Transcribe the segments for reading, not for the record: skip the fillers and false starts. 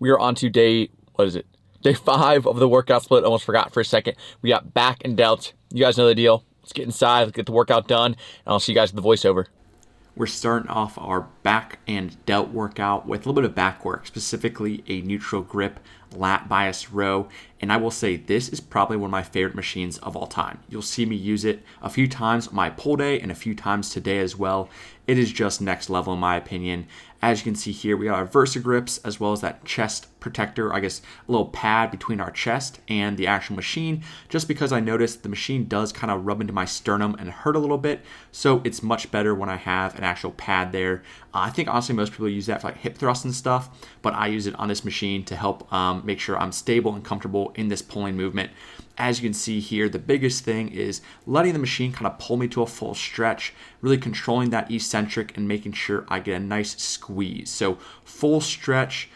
We are on to day, what is it? Day 5 of the workout split. Almost forgot for a second. We got back and delts. You guys know the deal. Let's get inside, let's get the workout done, and I'll see you guys with the voiceover. We're starting off our back and delt workout with a little bit of back work, specifically a neutral grip lat bias row. And I will say this is probably one of my favorite machines of all time. You'll see me use it a few times on my pull day and a few times today as well. It is just next level in my opinion. As you can see here, we got our Versa grips as well as that chest protector, I guess a little pad between our chest and the actual machine, just because I noticed the machine does kind of rub into my sternum and hurt a little bit. So it's much better when I have an actual pad there. I think honestly most people use that for like hip thrusts and stuff, but I use it on this machine to help make sure I'm stable and comfortable in this pulling movement. As you can see here, the biggest thing is letting the machine kind of pull me to a full stretch, really controlling that eccentric and making sure I get a nice squeeze. So full stretch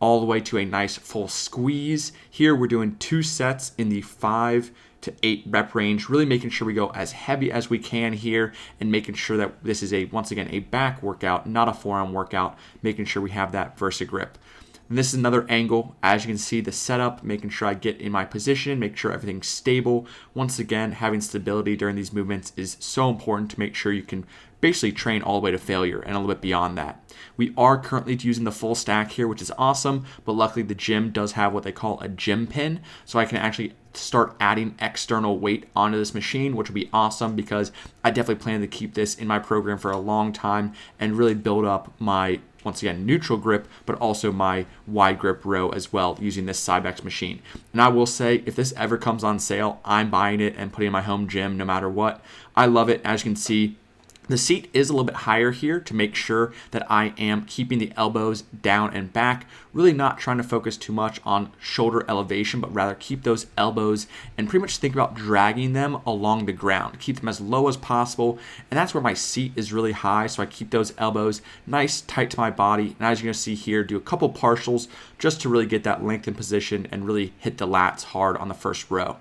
all the way to a nice full squeeze. Here we're doing 2 sets in the 5 to 8 rep range, really making sure we go as heavy as we can here and making sure that this is once again a back workout, not a forearm workout, making sure we have that Versa grip. And this is another angle. As you can see, the setup, making sure I get in my position, make sure everything's stable. Once again, having stability during these movements is so important to make sure you can basically train all the way to failure and a little bit beyond that. We are currently using the full stack here, which is awesome, but luckily the gym does have what they call a gym pin, so I can actually start adding external weight onto this machine, which will be awesome because I definitely plan to keep this in my program for a long time and really build up my, once again, neutral grip, but also my wide grip row as well using this Cybex machine. And I will say, if this ever comes on sale, I'm buying it and putting it in my home gym no matter what. I love it. As you can see, the seat is a little bit higher here to make sure that I am keeping the elbows down and back, really not trying to focus too much on shoulder elevation, but rather keep those elbows and pretty much think about dragging them along the ground. Keep them as low as possible, and that's where my seat is really high, so I keep those elbows nice, tight to my body. And as you're going to see here, do a couple partials just to really get that length in position and really hit the lats hard on the first row.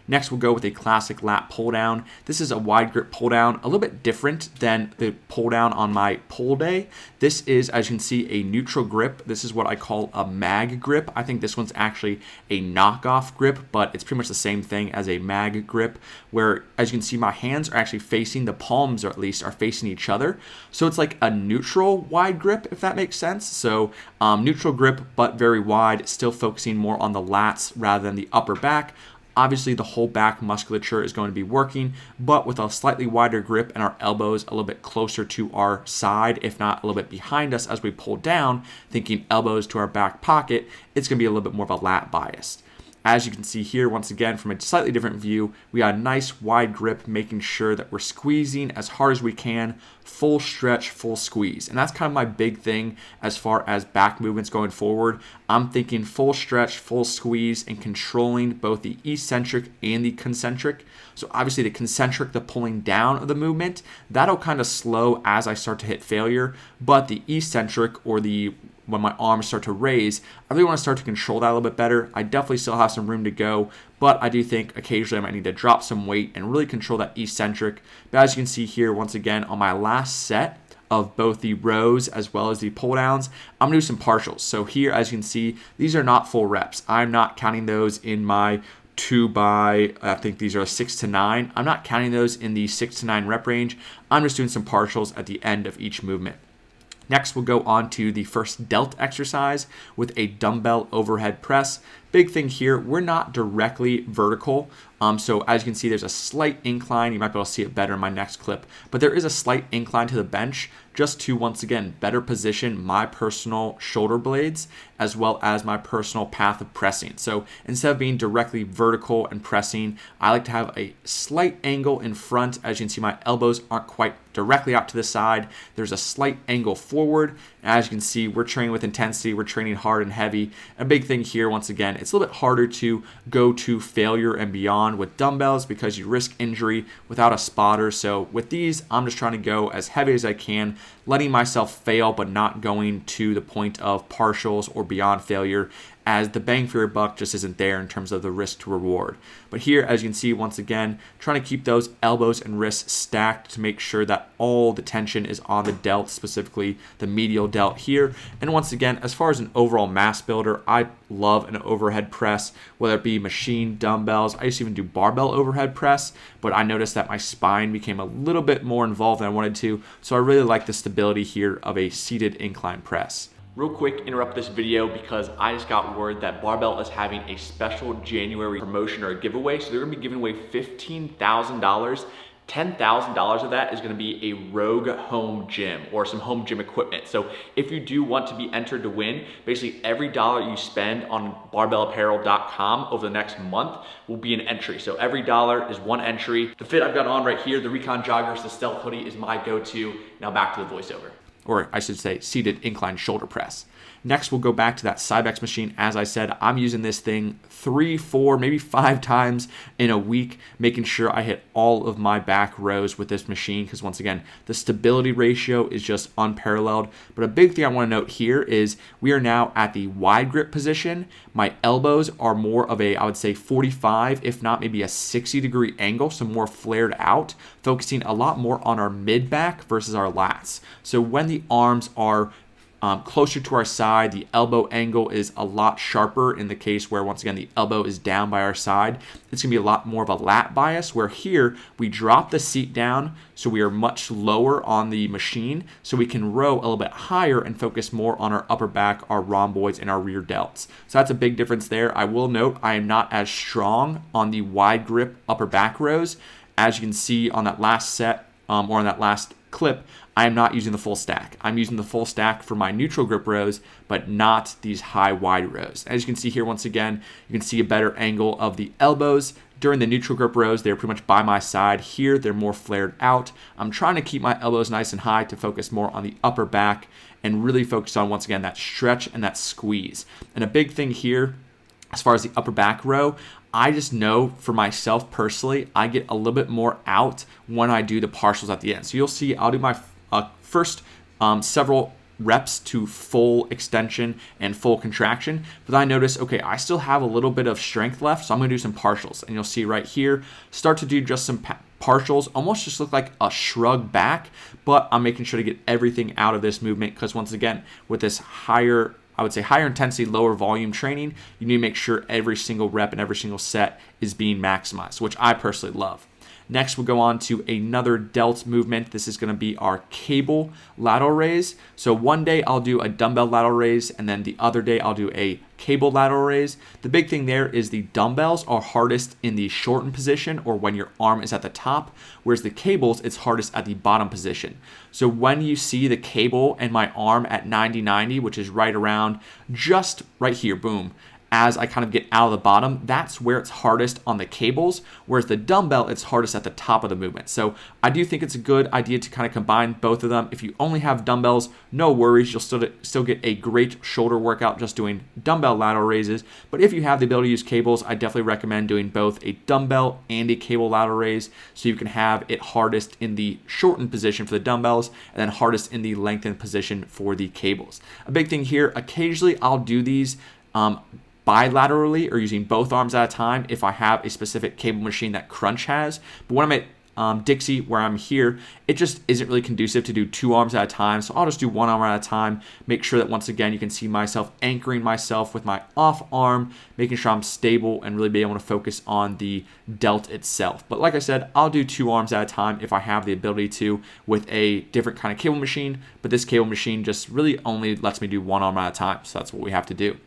Next, we'll go with a classic lat pull down. This is a wide grip pull down, a little bit different than the pull down on my pull day. This is, as you can see, a neutral grip. This is what I call a mag grip. I think this one's actually a knockoff grip, but it's pretty much the same thing as a mag grip, where, as you can see, my hands are actually facing, the palms or at least are facing each other. So it's like a neutral wide grip, if that makes sense. So neutral grip, but very wide, still focusing more on the lats rather than the upper back. Obviously, the whole back musculature is going to be working, but with a slightly wider grip and our elbows a little bit closer to our side, if not a little bit behind us as we pull down, thinking elbows to our back pocket, it's going to be a little bit more of a lat bias. As you can see here, once again, from a slightly different view, we got a nice wide grip, making sure that we're squeezing as hard as we can, full stretch, full squeeze. And that's kind of my big thing as far as back movements going forward. I'm thinking full stretch, full squeeze, and controlling both the eccentric and the concentric. So obviously the concentric, the pulling down of the movement, that'll kind of slow as I start to hit failure. But the eccentric, or when my arms start to raise, I really want to start to control that a little bit better. I definitely still have some room to go, but I do think occasionally I might need to drop some weight and really control that eccentric. But as you can see here, once again, on my last set of both the rows as well as the pull downs, I'm going to do some partials. So here, as you can see, these are not full reps. I'm not counting those in my 2 by, I think these are 6 to 9. I'm not counting those in the 6 to 9 rep range. I'm just doing some partials at the end of each movement. Next, we'll go on to the first delt exercise with a dumbbell overhead press. Big thing here, we're not directly vertical. So as you can see, there's a slight incline. You might be able to see it better in my next clip, but there is a slight incline to the bench just to, once again, better position my personal shoulder blades as well as my personal path of pressing. So instead of being directly vertical and pressing, I like to have a slight angle in front. As you can see, my elbows aren't quite directly out to the side. There's a slight angle forward. As you can see, we're training with intensity. We're training hard and heavy. A big thing here, once again, it's a little bit harder to go to failure and beyond with dumbbells because you risk injury without a spotter. So with these, I'm just trying to go as heavy as I can, letting myself fail, but not going to the point of partials or beyond failure. as the bang for your buck just isn't there in terms of the risk to reward. But here, as you can see, once again, trying to keep those elbows and wrists stacked to make sure that all the tension is on the delt, specifically the medial delt here. And once again, as far as an overall mass builder, I love an overhead press, whether it be machine, dumbbells. I used to even do barbell overhead press, but I noticed that my spine became a little bit more involved than I wanted to. So I really like the stability here of a seated incline press. Real quick, interrupt this video because I just got word that Barbell is having a special January promotion or a giveaway. So they're gonna be giving away $15,000. $10,000 of that is gonna be a Rogue home gym or some home gym equipment. So if you do want to be entered to win, basically every dollar you spend on barbellapparel.com over the next month will be an entry. So every dollar is one entry. The fit I've got on right here, the Recon Joggers, the Stealth Hoodie is my go-to. Now back to the voiceover. Or I should say seated incline shoulder press. Next, we'll go back to that Cybex machine. As I said, I'm using this thing 3, 4, maybe 5 times in a week, making sure I hit all of my back rows with this machine because once again, the stability ratio is just unparalleled. But a big thing I want to note here is we are now at the wide grip position. My elbows are more of a, I would say 45, if not maybe a 60-degree angle, so more flared out, focusing a lot more on our mid back versus our lats. So when the arms are closer to our side, the elbow angle is a lot sharper in the case where, once again, the elbow is down by our side. It's going to be a lot more of a lat bias, where here we drop the seat down so we are much lower on the machine so we can row a little bit higher and focus more on our upper back, our rhomboids, and our rear delts. So that's a big difference there. I will note I am not as strong on the wide grip upper back rows. As you can see on that last set or on that last clip, I am not using the full stack. I'm using the full stack for my neutral grip rows, but not these high wide rows. As you can see here, once again, you can see a better angle of the elbows. During the neutral grip rows, they're pretty much by my side. Here, they're more flared out. I'm trying to keep my elbows nice and high to focus more on the upper back and really focus on, once again, that stretch and that squeeze. And a big thing here, as far as the upper back row, I just know for myself personally, I get a little bit more out when I do the partials at the end. So you'll see I'll do my first several reps to full extension and full contraction, but I notice, okay, I still have a little bit of strength left, so I'm gonna do some partials. And you'll see right here, start to do just some partials, almost just look like a shrug back, but I'm making sure to get everything out of this movement because once again, with this higher, I would say higher intensity, lower volume training, you need to make sure every single rep and every single set is being maximized, which I personally love. Next, we'll go on to another delts movement. This is going to be our cable lateral raise. So one day I'll do a dumbbell lateral raise, and then the other day I'll do a cable lateral raise. The big thing there is the dumbbells are hardest in the shortened position or when your arm is at the top, whereas the cables, it's hardest at the bottom position. So when you see the cable and my arm at 90-90, which is right around just right here, boom, as I kind of get out of the bottom, that's where it's hardest on the cables, whereas the dumbbell, it's hardest at the top of the movement. So I do think it's a good idea to kind of combine both of them. If you only have dumbbells, no worries, you'll still get a great shoulder workout just doing dumbbell lateral raises. But if you have the ability to use cables, I definitely recommend doing both a dumbbell and a cable lateral raise so you can have it hardest in the shortened position for the dumbbells and then hardest in the lengthened position for the cables. A big thing here, occasionally I'll do these bilaterally or using both arms at a time if I have a specific cable machine that Crunch has. But when I'm at Dixie, where I'm here, it just isn't really conducive to do 2 arms at a time. So I'll just do 1 arm at a time, make sure that once again, you can see myself anchoring myself with my off arm, making sure I'm stable and really be able to focus on the delt itself. But like I said, I'll do 2 arms at a time if I have the ability to with a different kind of cable machine. But this cable machine just really only lets me do 1 arm at a time. So that's what we have to do.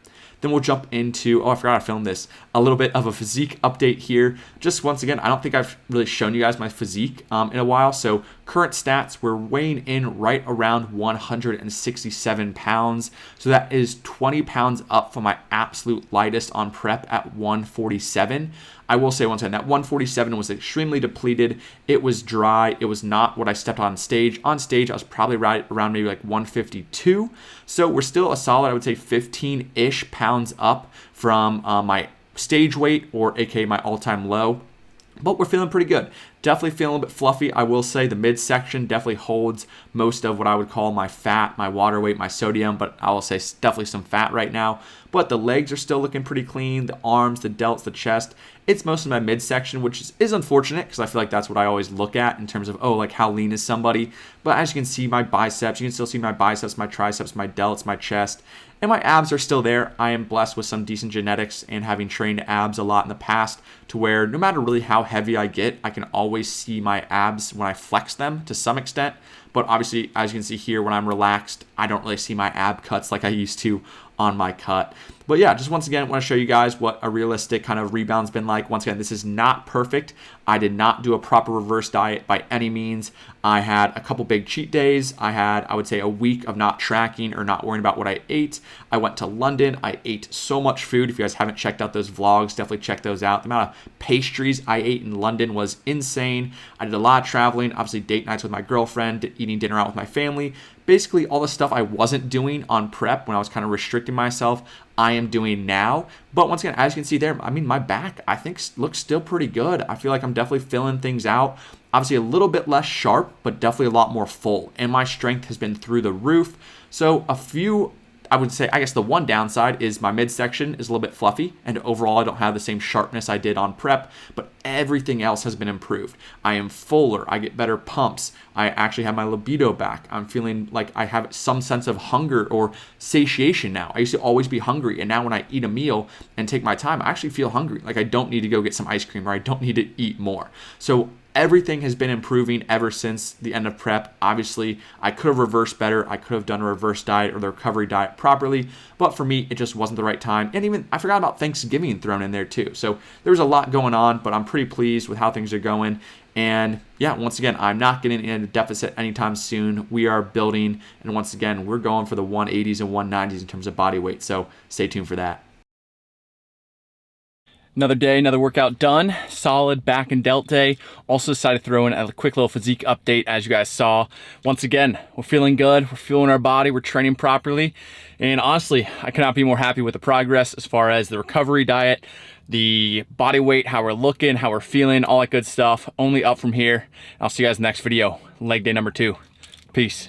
Then we'll jump into, I forgot I filmed this, a little bit of a physique update here. Just once again, I don't think I've really shown you guys my physique in a while. So current stats, we're weighing in right around 167 pounds. So that is 20 pounds up from my absolute lightest on prep at 147. I will say once again, that 147 was extremely depleted. It was dry. It was not what I stepped on stage. On stage, I was probably right around maybe like 152. So we're still a solid, I would say 15-ish pounds up from my stage weight, or aka my all-time low. but we're feeling pretty good. Definitely feeling a little bit fluffy. I will say the midsection definitely holds most of what I would call my fat, my water weight, my sodium, but I will say definitely some fat right now. But the legs are still looking pretty clean. The arms, the delts, the chest. It's mostly my midsection, which is unfortunate because I feel like that's what I always look at in terms of, oh, like how lean is somebody. But as you can see, my biceps, you can still see my biceps, my triceps, my delts, my chest. And my abs are still there. I am blessed with some decent genetics and having trained abs a lot in the past to where no matter really how heavy I get, I can always see my abs when I flex them to some extent. But obviously, as you can see here, when I'm relaxed, I don't really see my ab cuts like I used to on my cut. But yeah, just once again, I want to show you guys what a realistic kind of rebound's been like. Once again, this is not perfect. I did not do a proper reverse diet by any means. I had a couple big cheat days. I had, I would say, a week of not tracking or not worrying about what I ate. I went to London. I ate so much food. If you guys haven't checked out those vlogs, definitely check those out. The amount of pastries I ate in London was insane. I did a lot of traveling, obviously date nights with my girlfriend, eating dinner out with my family. Basically, all the stuff I wasn't doing on prep when I was kind of restricting myself, I am doing now. But once again, as you can see there, I mean, my back, I think, looks still pretty good. I feel like I'm definitely filling things out. Obviously, a little bit less sharp, but definitely a lot more full. And my strength has been through the roof. So a few, I would say, I guess the one downside is my midsection is a little bit fluffy, and overall I don't have the same sharpness I did on prep, but everything else has been improved. I am fuller, I get better pumps, I actually have my libido back, I'm feeling like I have some sense of hunger or satiation now. I used to always be hungry, and now when I eat a meal and take my time, I actually feel hungry. Like I don't need to go get some ice cream, or I don't need to eat more. So everything has been improving ever since the end of prep. Obviously, I could have reversed better. I could have done a reverse diet or the recovery diet properly, but for me, it just wasn't the right time. And even, I forgot about Thanksgiving thrown in there too. So there was a lot going on, but I'm pretty pleased with how things are going. And yeah, once again, I'm not getting in a deficit anytime soon. We are building, and once again, we're going for the 180s and 190s in terms of body weight. So stay tuned for that. Another day, another workout done. Solid back and delt day. Also decided to throw in a quick little physique update, as you guys saw. Once again, we're feeling good. We're feeling our body. We're training properly. And honestly, I cannot be more happy with the progress as far as the recovery diet, the body weight, how we're looking, how we're feeling, all that good stuff. Only up from here. I'll see you guys next video. Leg day number 2. Peace.